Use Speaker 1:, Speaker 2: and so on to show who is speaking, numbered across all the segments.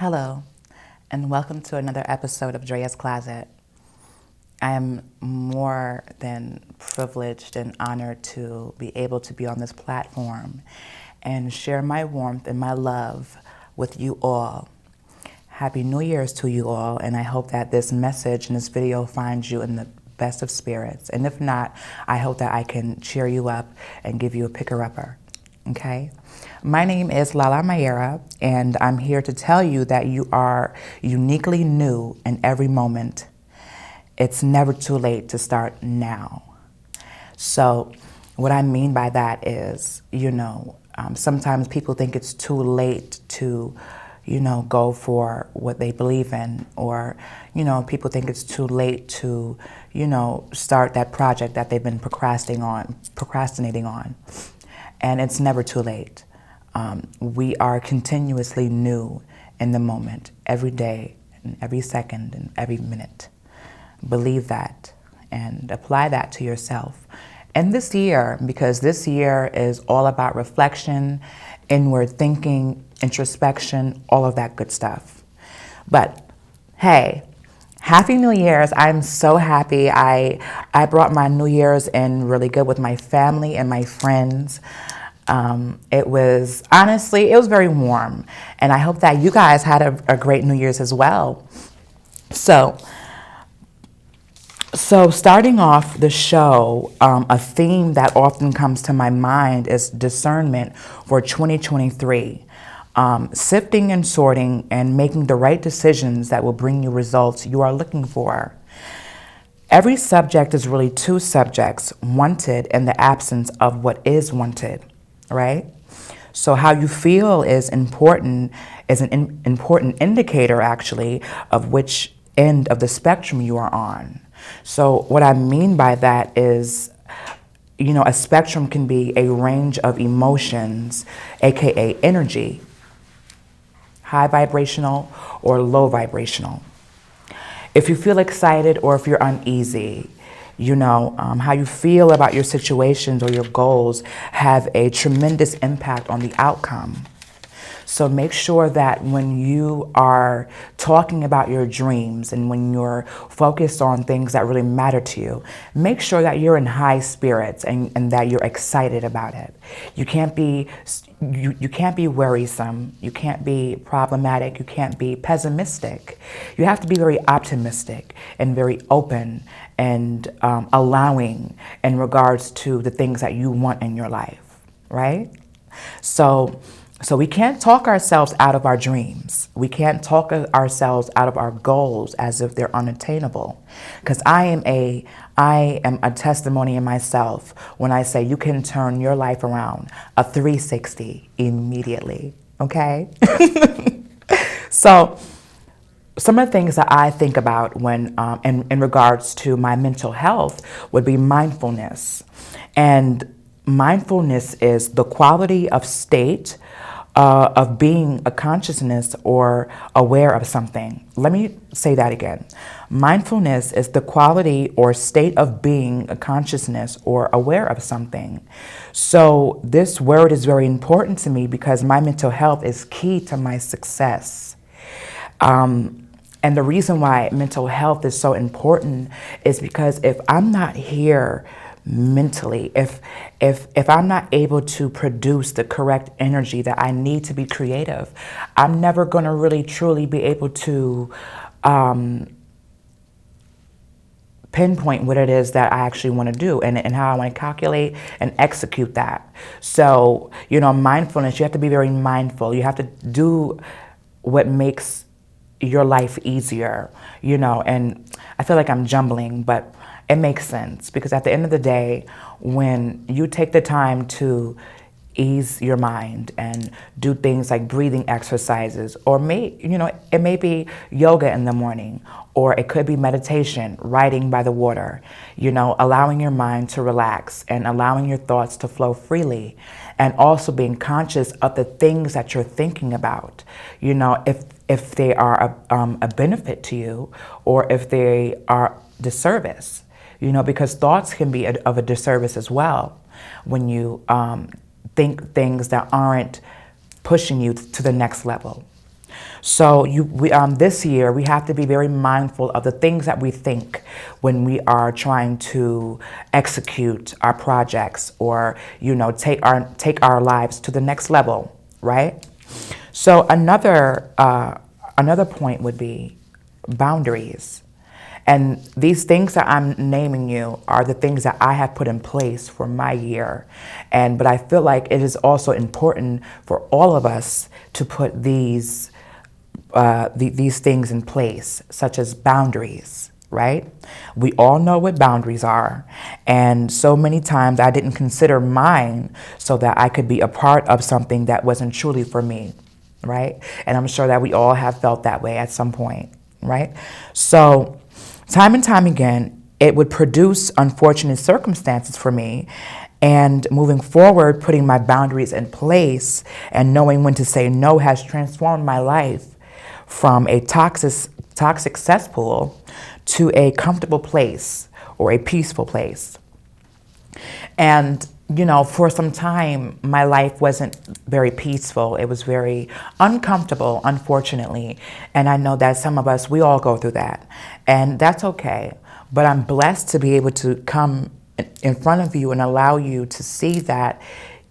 Speaker 1: Hello, and welcome to another episode of Drea's Closet. I am more than privileged and honored to be able to be on this platform and share my warmth and my love with you all. Happy New Year's to you all, and I hope that this message and this video finds you in the best of spirits. And if not, I hope that I can cheer you up and give you a picker-upper. Okay? My name is Lala Mayera, and I'm here to tell you that you are uniquely new in every moment. It's never too late to start now. So what I mean by that is, sometimes people think it's too late to, go for what they believe in, or, people think it's too late to, start that project that they've been procrastinating on. And it's never too late. We are continuously new in the moment, every day, and every second, and every minute. Believe that and apply that to yourself. And this year, because this year is all about reflection, inward thinking, introspection, all of that good stuff. But hey, Happy New Year's. I'm so happy. I brought my New Year's in really good with my family and my friends. It was very warm. And I hope that you guys had a great New Year's as well. So starting off the show, a theme that often comes to my mind is discernment for 2023. Sifting and sorting and making the right decisions that will bring you results you are looking for. Every subject is really two subjects, wanted in the absence of what is wanted, right? So how you feel is an important indicator, actually, of which end of the spectrum you are on. So what I mean by that is, a spectrum can be a range of emotions, aka energy, high vibrational or low vibrational. If you feel excited or if you're uneasy, how you feel about your situations or your goals have a tremendous impact on the outcome. So make sure that when you are talking about your dreams and when you're focused on things that really matter to you, make sure that you're in high spirits and that you're excited about it. You can't be worrisome, you can't be problematic, you can't be pessimistic. You have to be very optimistic and very open and allowing in regards to the things that you want in your life, right? So we can't talk ourselves out of our dreams. We can't talk ourselves out of our goals as if they're unattainable. Because I am a testimony in myself when I say you can turn your life around a 360 immediately, okay? So some of the things that I think about when in regards to my mental health would be mindfulness. And mindfulness is the quality of state of being a consciousness or aware of something. Let me say that again. Mindfulness is the quality or state of being a consciousness or aware of something. So this word is very important to me because my mental health is key to my success. And the reason why mental health is so important is because if I'm not here mentally, if I'm not able to produce the correct energy that I need to be creative, I'm never going to really truly be able to pinpoint what it is that I actually want to do and how I want to calculate and execute that. So, mindfulness, you have to be very mindful. You have to do what makes your life easier, and I feel like I'm jumbling, but it makes sense because at the end of the day, when you take the time to ease your mind and do things like breathing exercises, or it may be yoga in the morning, or it could be meditation, writing by the water, allowing your mind to relax and allowing your thoughts to flow freely, and also being conscious of the things that you're thinking about, if they are a benefit to you or if they are disservice, because thoughts can be of a disservice as well when you think things that aren't pushing you to the next level. So this year, we have to be very mindful of the things that we think when we are trying to execute our projects or, take our lives to the next level, right? So another point would be boundaries. And these things that I'm naming you are the things that I have put in place for my year. But I feel like it is also important for all of us to put these things in place, such as boundaries, right? We all know what boundaries are. And so many times I didn't consider mine so that I could be a part of something that wasn't truly for me, right? And I'm sure that we all have felt that way at some point, right? So time and time again, it would produce unfortunate circumstances for me. And moving forward, putting my boundaries in place and knowing when to say no has transformed my life from a toxic cesspool to a comfortable place or a peaceful place. And, for some time, my life wasn't very peaceful. It was very uncomfortable, unfortunately. And I know that some of us, we all go through that. And that's okay. But I'm blessed to be able to come in front of you and allow you to see that,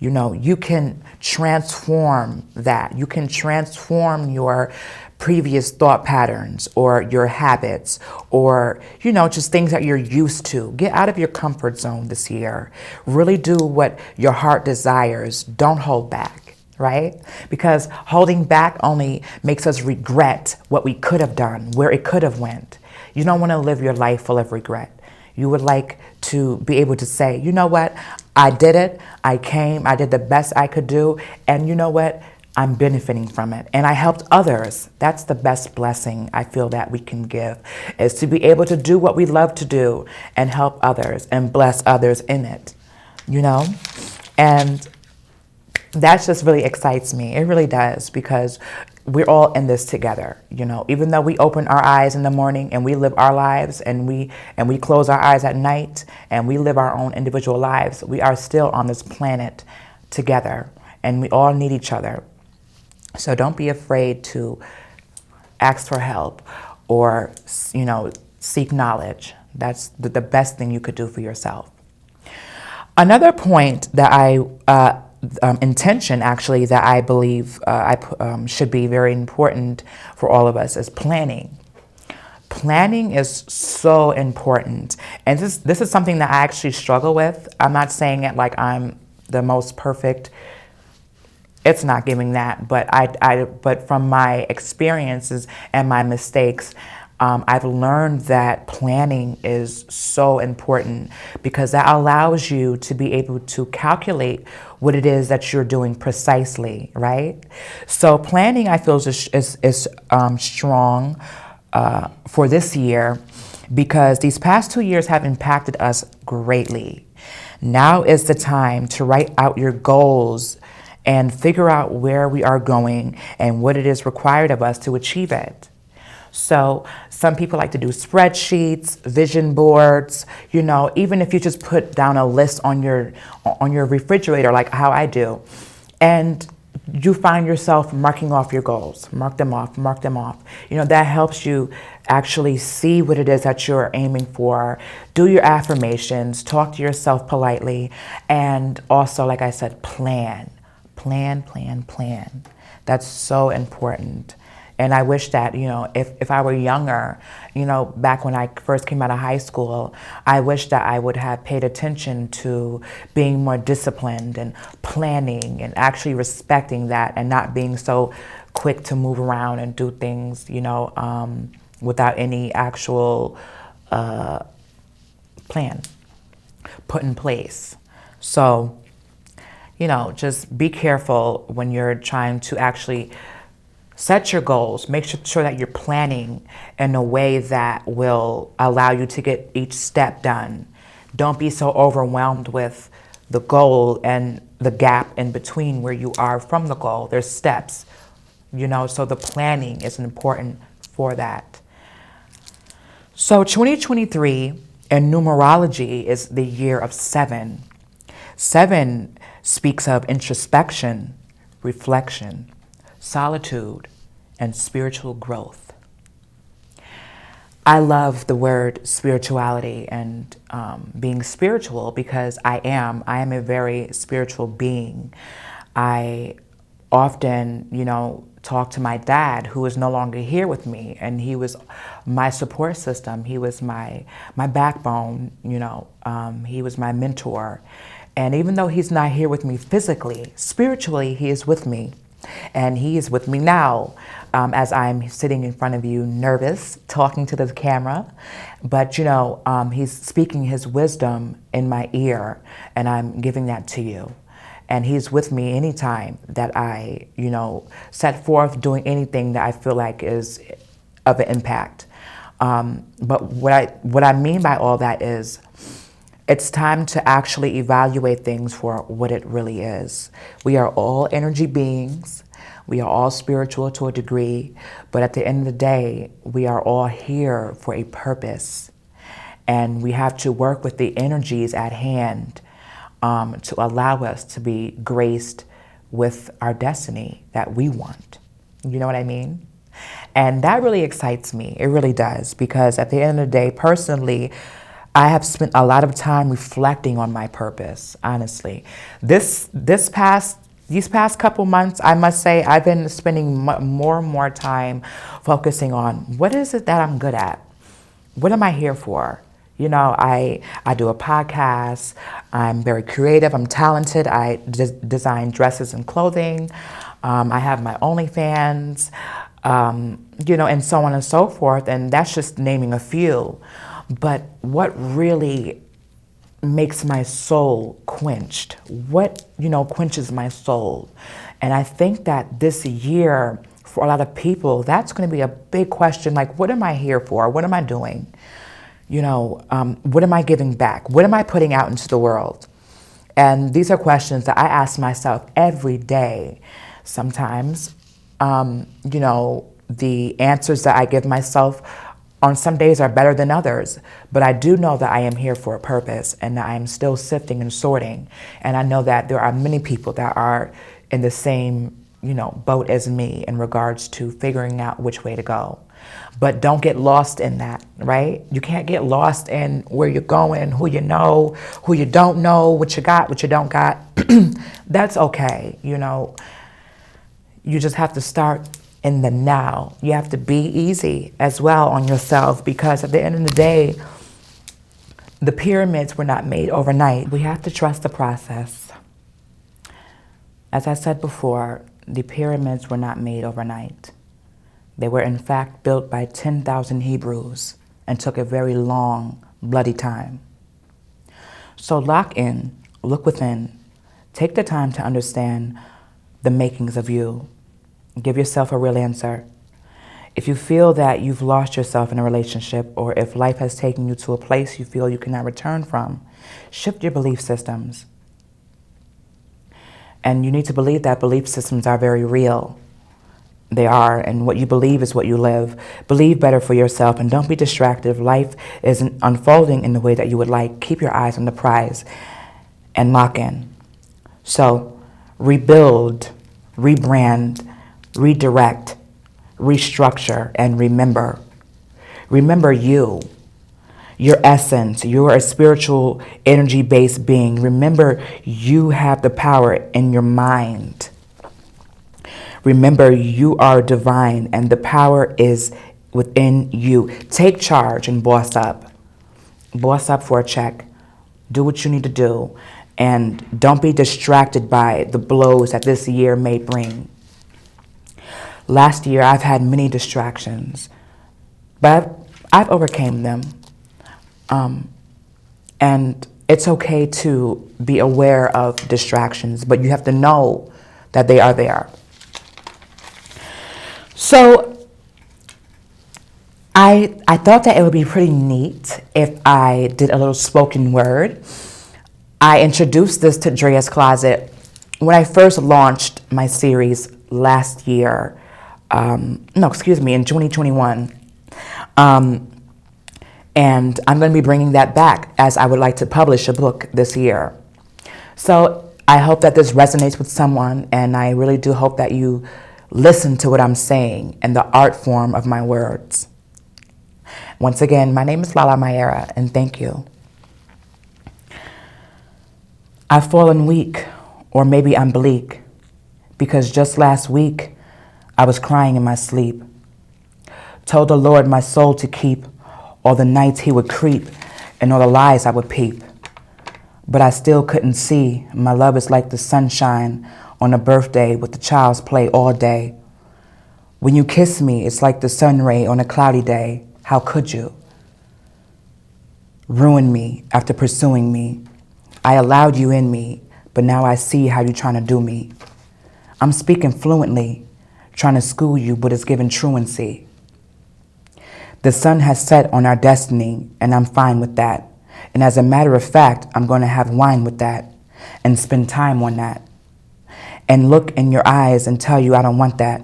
Speaker 1: you can transform that. You can transform your previous thought patterns or your habits or, just things that you're used to. Get out of your comfort zone this year. Really do what your heart desires. Don't hold back, right? Because holding back only makes us regret what we could have done, where it could have went. You don't want to live your life full of regret. You would like to be able to say, you know what, I did it, I did the best I could do, and you know what, I'm benefiting from it. And I helped others. That's the best blessing I feel that we can give, is to be able to do what we love to do and help others and bless others in it, And that just really excites me. It really does, because we're all in this together, even though we open our eyes in the morning and we live our lives and we close our eyes at night and we live our own individual lives, we are still on this planet together and we all need each other. So don't be afraid to ask for help or, seek knowledge. That's the best thing you could do for yourself. Another point that intention actually that I believe should be very important for all of us is planning. Planning is so important, and this is something that I actually struggle with. I'm not saying it like I'm the most perfect. It's not giving that, but but from my experiences and my mistakes, I've learned that planning is so important, because that allows you to be able to calculate what it is that you're doing precisely, right? So planning, I feel, is strong for this year, because these past 2 years have impacted us greatly. Now is the time to write out your goals and figure out where we are going and what it is required of us to achieve it. So some people like to do spreadsheets, vision boards, even if you just put down a list on your refrigerator, like how I do, and you find yourself marking off your goals, mark them off. That helps you actually see what it is that you're aiming for. Do your affirmations, talk to yourself politely, and also, like I said, plan. That's so important. And I wish that, if I were younger, back when I first came out of high school, I wish that I would have paid attention to being more disciplined and planning and actually respecting that and not being so quick to move around and do things, without any actual plan put in place. So, just be careful when you're trying to actually set your goals. Make sure that you're planning in a way that will allow you to get each step done. Don't be so overwhelmed with the goal and the gap in between where you are from the goal. There's steps, so the planning is important for that. So 2023 in numerology is the year of 7. 7 speaks of introspection, reflection, solitude, and spiritual growth. I love the word spirituality and being spiritual because I am a very spiritual being. I often, talk to my dad, who is no longer here with me, and he was my support system. He was my backbone, he was my mentor. And even though he's not here with me physically, spiritually, he is with me. And he is with me now as I'm sitting in front of you, nervous, talking to the camera. But, he's speaking his wisdom in my ear, and I'm giving that to you. And he's with me anytime that I, set forth doing anything that I feel like is of an impact. But what I mean by all that is, it's time to actually evaluate things for what it really is. We are all energy beings. We are all spiritual to a degree, but at the end of the day, we are all here for a purpose. And we have to work with the energies at hand to allow us to be graced with our destiny that we want. You know what I mean? And that really excites me. It really does, because at the end of the day, personally, I have spent a lot of time reflecting on my purpose, honestly. These past couple months, I must say, I've been spending more and more time focusing on what is it that I'm good at? What am I here for? I do a podcast. I'm very creative. I'm talented. I design dresses and clothing. I have my OnlyFans, and so on and so forth. And that's just naming a few. But what really makes my soul quenched? What, quenches my soul? And I think that this year, for a lot of people, that's going to be a big question. Like, what am I here for? What am I doing? What am I giving back? What am I putting out into the world? And these are questions that I ask myself every day. Sometimes, the answers that I give myself on some days are better than others, but I do know that I am here for a purpose, and that I am still sifting and sorting. And I know that there are many people that are in the same, boat as me in regards to figuring out which way to go. But don't get lost in that, right? You can't get lost in where you're going, who you know, who you don't know, what you got, what you don't got. That's okay, You just have to start in the now. You have to be easy as well on yourself, because at the end of the day, the pyramids were not made overnight. We have to trust the process. As I said before, the pyramids were not made overnight. They were in fact built by 10,000 Hebrews and took a very long, bloody time. So lock in, look within, take the time to understand the makings of you. Give yourself a real answer. If you feel that you've lost yourself in a relationship, or if life has taken you to a place you feel you cannot return from, shift your belief systems. And you need to believe that belief systems are very real. They are, and what you believe is what you live. Believe better for yourself, and don't be distracted. If life isn't unfolding in the way that you would like, keep your eyes on the prize and lock in. So rebuild, rebrand, redirect, restructure, and remember. Remember you, your essence. You're a spiritual, energy-based being. Remember, you have the power in your mind. Remember, you are divine, and the power is within you. Take charge and boss up. Boss up for a check. Do what you need to do, and don't be distracted by the blows that this year may bring. Last year, I've had many distractions, but I've overcame them. And it's okay to be aware of distractions, but you have to know that they are there. So I thought that it would be pretty neat if I did a little spoken word. I introduced this to Drea's Closet when I first launched my series last year. In 2021. And I'm going to be bringing that back, as I would like to publish a book this year. So I hope that this resonates with someone, and I really do hope that you Listen to what I'm saying and the art form of my words. Once again, my name is Lala Mayera, and thank you. I've fallen weak, or maybe I'm bleak, because just last week I was crying in my sleep. Told the Lord my soul to keep, all the nights he would creep, and all the lies I would peep. But I still couldn't see my love is like the sunshine on a birthday with the child's play all day. When you kiss me, it's like the sun ray on a cloudy day. How could you? Ruin me after pursuing me. I allowed you in me, but now I see how you're trying to do me. I'm speaking fluently, trying to school you, but it's giving truancy. The sun has set on our destiny, and I'm fine with that. And as a matter of fact, I'm going to have wine with that and spend time on that. And look in your eyes and tell you I don't want that.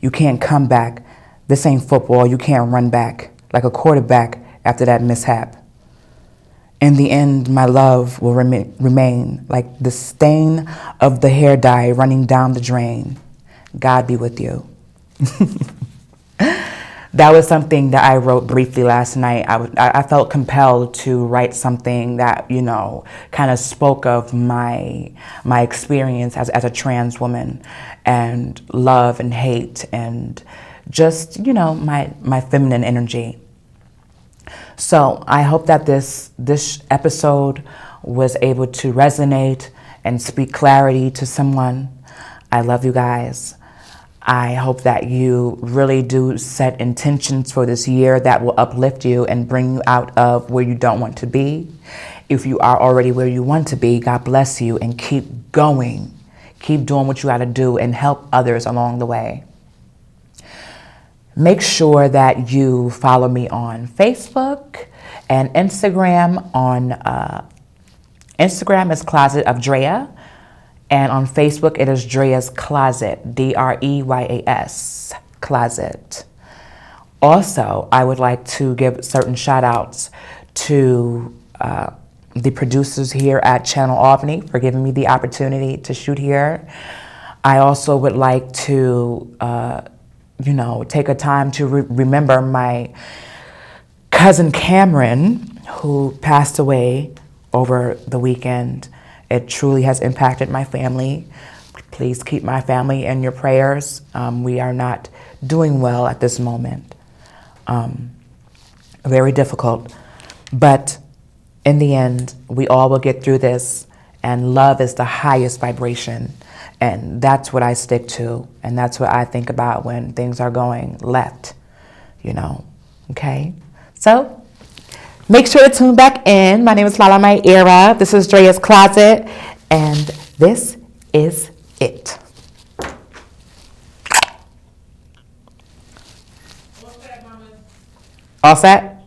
Speaker 1: You can't come back. This ain't football. You can't run back like a quarterback after that mishap. In the end, my love will remain like the stain of the hair dye running down the drain. God be with you. That was something that I wrote briefly last night. I felt compelled to write something that, kind of spoke of my experience as a trans woman, and love and hate, and just, my feminine energy. So I hope that this episode was able to resonate and speak clarity to someone. I love you guys. I hope that you really do set intentions for this year that will uplift you and bring you out of where you don't want to be. If you are already where you want to be, God bless you, and keep going. Keep doing what you got to do and help others along the way. Make sure that you follow me on Facebook and Instagram. On Instagram is Closet of Drea. And on Facebook, it is Drea's Closet, Dreyas, Closet. Also, I would like to give certain shout outs to the producers here at Channel Albany for giving me the opportunity to shoot here. I also would like to, take a time to remember my cousin Cameron, who passed away over the weekend. It truly has impacted my family. Please keep my family in your prayers. We are not doing well at this moment. Very difficult. But in the end, we all will get through this, and love is the highest vibration. And that's what I stick to, and that's what I think about when things are going left, okay? So, make sure to tune back in. My name is Lala Mayera. This is Drea's Closet, and this is it. All set?